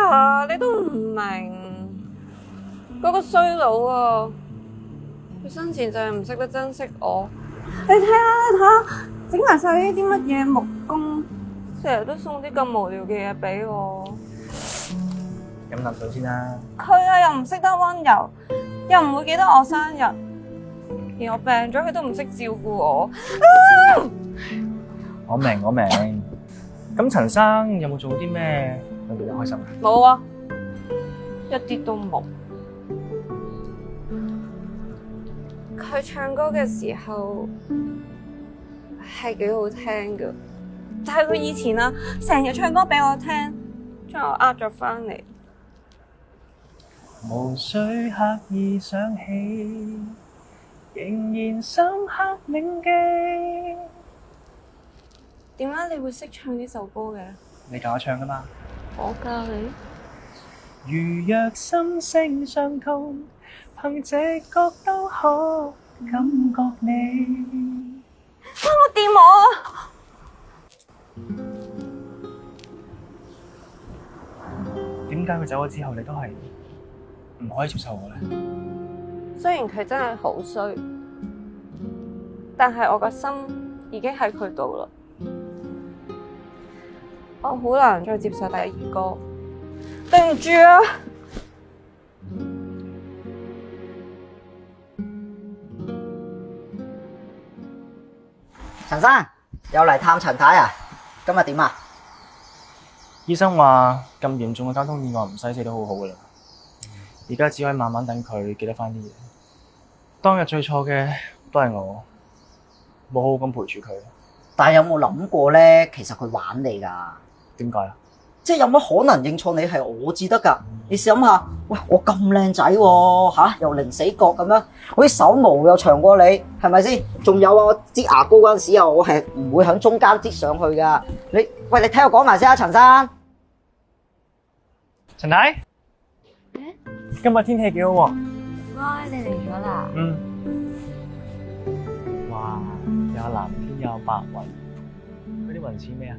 下，你都唔明嗰個衰佬啊！佢生前就係唔識得珍惜我。你睇下，整埋晒呢啲乜嘢木工，成日都送啲咁無聊嘅嘢俾我。飲啖水先啦。佢啊又唔識得溫柔，又唔會記得我生日，而我病咗佢都唔識照顧我。我明。咁陳生有冇做啲咩令到你開心啊？冇啊，一啲都冇。佢唱歌嘅時候係幾好聽㗎，但係佢以前啊，成日唱歌俾我聽，將我呃咗返嚟。無需刻意想起，仍然深刻銘記。點解你會識唱呢首歌嘅？你教我唱㗎嘛？我教你。如若心聲相通，憑直覺都可感覺你。幫我掂我啊！點解佢走咗之後，你都係唔可以接受我咧？雖然佢真係好衰，但係我個心已經喺佢度啦。我好難再接受第二個，對唔住啊！陳生又嚟探陳太啊？今日點啊？醫生話咁嚴重嘅交通意外唔使死都好好噶啦，而家只可以慢慢等佢記得翻啲嘢。當日最錯嘅都係我，冇好好咁陪住佢。但係有冇諗過咧？其實佢玩你㗎。點解啊？即係有乜可能認錯你係我至得㗎？你試諗下，喂，我咁靚仔喎，又零死角咁樣，我啲手毛又長過你，係咪先？仲有啊，我擠牙膏嗰陣時啊，我係唔會喺中間擠上去㗎。喂，你聽我講埋先啊，陳生。陳太，今日天氣幾好喎。唔該，你嚟咗啦。哇，有藍天有白雲，嗰啲雲似咩啊？